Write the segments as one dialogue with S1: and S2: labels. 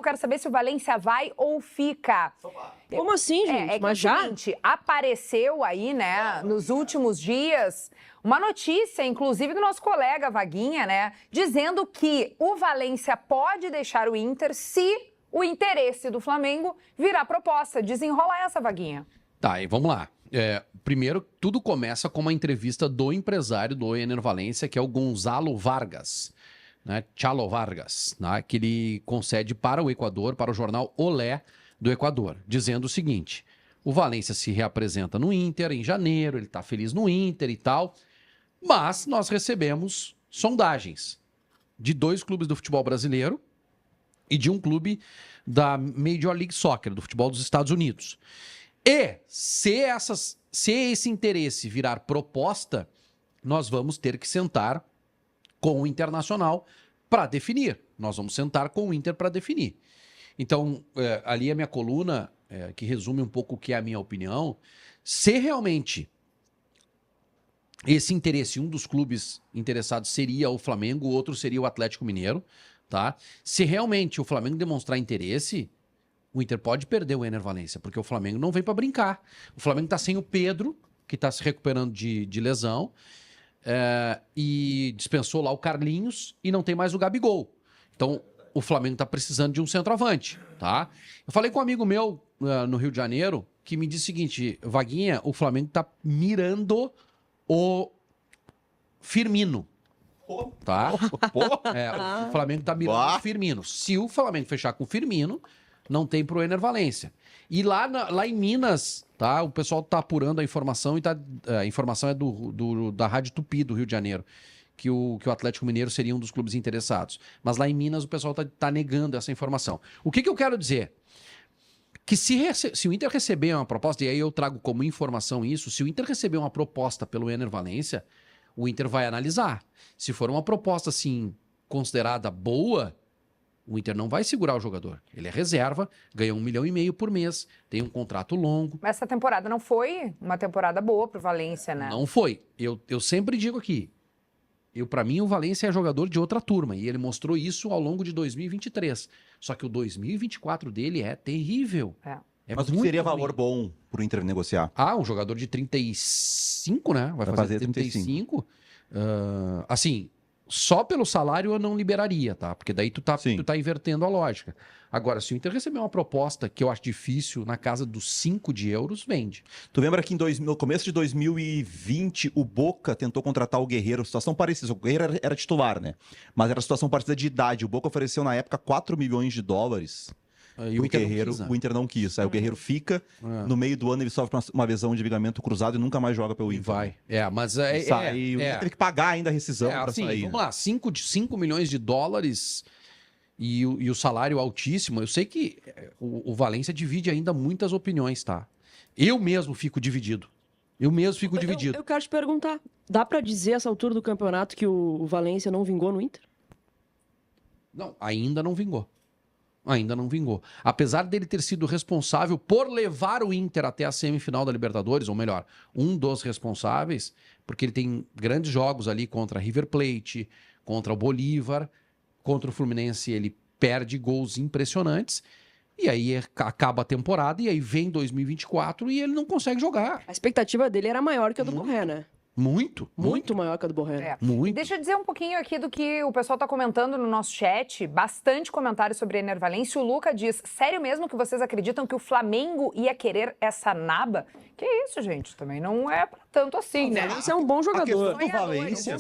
S1: Eu quero saber se o Valência vai ou fica.
S2: Como assim, gente?
S1: Que
S2: Mas já?
S1: Seguinte, apareceu aí, né, nos últimos dias, uma notícia, inclusive do nosso colega Vaguinha, né, dizendo que o Valência pode deixar o Inter se o interesse do Flamengo virar proposta. Desenrola essa, Vaguinha.
S3: Tá, e vamos lá. Primeiro, tudo começa com uma entrevista do empresário do Ener Valencia, que é o Gonzalo Vargas, né? Chalo Vargas, né? Que ele concede para o Equador, para o jornal Olé do Equador, dizendo o seguinte: o Valencia se reapresenta no Inter em janeiro, ele está feliz no Inter e tal, mas nós recebemos sondagens de 2 clubes do futebol brasileiro e de um clube da Major League Soccer, do futebol dos Estados Unidos. E se esse interesse virar proposta, nós vamos ter que sentar com o Internacional para definir. Nós vamos sentar com o Inter para definir. Então, ali a minha coluna, que resume um pouco o que é a minha opinião, se realmente esse interesse, um dos clubes interessados seria o Flamengo, o outro seria o Atlético Mineiro, tá? Se realmente o Flamengo demonstrar interesse, o Inter pode perder o Ener Valencia, porque o Flamengo não vem para brincar. O Flamengo tá sem o Pedro, que tá se recuperando de lesão, e dispensou lá o Carlinhos e não tem mais o Gabigol. Então, o Flamengo tá precisando de um centroavante, tá? Eu falei com um amigo meu no Rio de Janeiro, que me disse o seguinte: Vaguinha, o Flamengo tá mirando o Firmino. Tá? O Flamengo tá mirando o Firmino. Se o Flamengo fechar com o Firmino, não tem pro Ener Valencia. E lá em Minas, tá? O pessoal tá apurando a informação e a informação é da Rádio Tupi do Rio de Janeiro, que o Atlético Mineiro seria um dos clubes interessados. Mas lá em Minas o pessoal tá negando essa informação. O que eu quero dizer? Que se o Inter receber uma proposta, e aí eu trago como informação isso, se o Inter receber uma proposta pelo Ener Valencia, o Inter vai analisar. Se for uma proposta, assim, considerada boa, o Inter não vai segurar o jogador. Ele é reserva, ganha 1,5 milhão por mês, tem um contrato longo.
S1: Mas essa temporada não foi uma temporada boa pro Valência, né?
S3: Não foi. Eu sempre digo aqui, para mim o Valência é jogador de outra turma, e ele mostrou isso ao longo de 2023. Só que o 2024 dele é terrível.
S4: Mas o que seria valor bom pro Inter negociar?
S3: Um jogador de 35, né? Vai fazer 35. Assim, só pelo salário eu não liberaria, tá? Porque daí tu tá invertendo a lógica. Agora, se o Inter receber uma proposta que eu acho difícil, na casa dos 5 euros, vende.
S4: Tu lembra que no começo de 2020, o Boca tentou contratar o Guerreiro, situação parecida. O Guerreiro era titular, né? Mas era situação parecida de idade. O Boca ofereceu, na época, 4 milhões de dólares. E o Inter não quis. Aí o Guerreiro fica, no meio do ano ele sofre uma lesão de ligamento cruzado e nunca mais joga pelo Inter.
S3: Vai. Mas
S4: o Inter teve que pagar ainda a rescisão pra sair.
S3: Vamos lá, 5 milhões de dólares e o salário altíssimo. Eu sei que o Valência divide ainda muitas opiniões, tá? Eu mesmo fico dividido.
S2: Eu quero te perguntar, dá pra dizer essa altura do campeonato que o Valência não vingou no Inter?
S3: Não, ainda não vingou. Apesar dele ter sido responsável por levar o Inter até a semifinal da Libertadores, ou melhor, um dos responsáveis, porque ele tem grandes jogos ali contra River Plate, contra o Bolívar, contra o Fluminense ele perde gols impressionantes, e aí acaba a temporada, e aí vem 2024 e ele não consegue jogar.
S2: A expectativa dele era maior que a do Borré, né?
S3: Muito
S2: maior que a do Borré.
S3: Muito.
S1: Deixa eu dizer um pouquinho aqui do que o pessoal tá comentando no nosso chat. Bastante comentário sobre Ener Valencia. O Luca diz: sério mesmo que vocês acreditam que o Flamengo ia querer essa naba? Que isso, gente? Também não é pra tanto assim, né?
S2: Esse é um bom jogador.
S4: A questão do Valência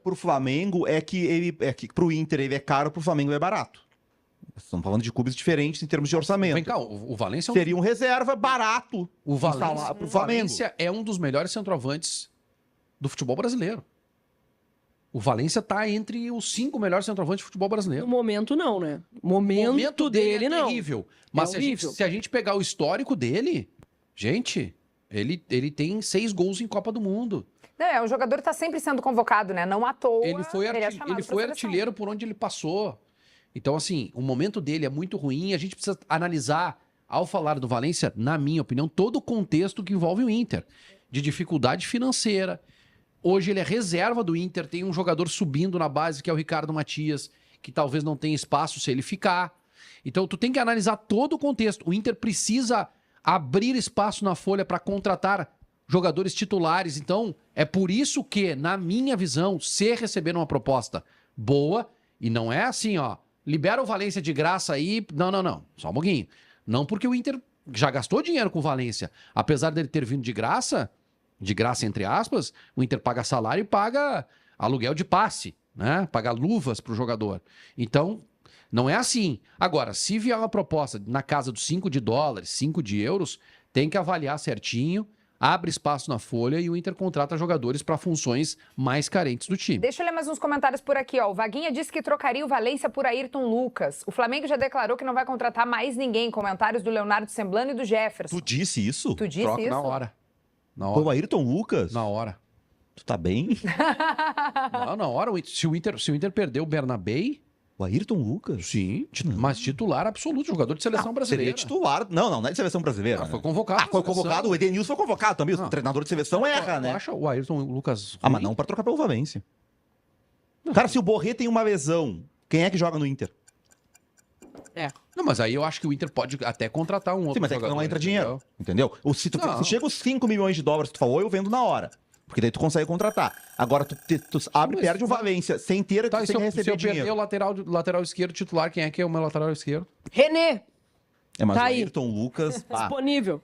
S4: pro Flamengo é que pro Inter ele é caro, pro Flamengo é barato. Estamos falando de clubes diferentes em termos de orçamento.
S3: Vem cá, o Valência
S4: seria um reserva barato.
S3: O Valência é um dos melhores centroavantes do futebol brasileiro. O Valência tá entre os 5 melhores centroavantes do futebol brasileiro.
S2: No momento não, né? O momento dele não.
S3: Terrível. Mas se a gente pegar o histórico dele, gente, ele tem 6 gols em Copa do Mundo.
S1: O jogador tá sempre sendo convocado, né? Não à toa.
S3: Ele foi artilheiro por onde ele passou. Então, assim, o momento dele é muito ruim. A gente precisa analisar, ao falar do Valência, na minha opinião, todo o contexto que envolve o Inter. De dificuldade financeira. Hoje ele é reserva do Inter, tem um jogador subindo na base, que é o Ricardo Matias, que talvez não tenha espaço se ele ficar. Então tu tem que analisar todo o contexto. O Inter precisa abrir espaço na folha para contratar jogadores titulares. Então, é por isso que, na minha visão, se receber uma proposta boa, e não é assim, ó, libera o Valência de graça aí. Não. Só um pouquinho. Não porque o Inter já gastou dinheiro com o Valência. Apesar dele ter vindo de graça entre aspas, o Inter paga salário e paga aluguel de passe, né? Paga luvas pro jogador. Então, não é assim. Agora, se vier uma proposta na casa dos $5, 5 euros, tem que avaliar certinho, abre espaço na folha e o Inter contrata jogadores para funções mais carentes do time.
S1: Deixa eu ler mais uns comentários por aqui, ó. O Vaguinha disse que trocaria o Valência por Ayrton Lucas. O Flamengo já declarou que não vai contratar mais ninguém. Comentários do Leonardo Semblano e do Jefferson.
S4: Tu disse isso?
S1: Tu disse
S3: Troca
S1: isso?
S3: na hora. Na
S4: Foi o
S3: hora.
S4: Ayrton Lucas?
S3: Na hora.
S4: Tu tá bem?
S3: Não, na hora. Se o Inter perder o Bernabéi,
S4: O Ayrton Lucas?
S3: sim, mas titular absoluto, jogador de seleção brasileira.
S4: Seria titular. Não é de seleção brasileira.
S3: Não,
S4: né?
S3: foi convocado.
S4: Foi
S3: na seleção.
S4: convocado. O Edenilson foi convocado também. O treinador de seleção erra,
S3: Tu
S4: né?
S3: acha o Ayrton Lucas
S4: Ah, mas
S3: ruim?
S4: não pra trocar pelo Valência. Cara, se o Borré tem uma lesão, quem é que joga no Inter?
S3: Não, mas aí eu acho que o Inter pode até contratar um outro
S4: Sim, mas é que
S3: jogador.
S4: não entra
S3: entendeu?
S4: dinheiro. Entendeu?
S3: Não.
S4: Se chega os $5 milhões, tu falou, eu vendo na hora. Porque daí tu consegue contratar. Agora tu abre e
S3: mas
S4: perde o Valência sem ter
S3: Tá, e se
S4: sem
S3: eu
S4: receber
S3: perder
S4: dinheiro.
S3: o lateral esquerdo titular, quem é que é o meu lateral esquerdo?
S2: René,
S4: É, mas
S2: Tá
S4: o
S2: aí.
S4: Ayrton Lucas.
S2: disponível.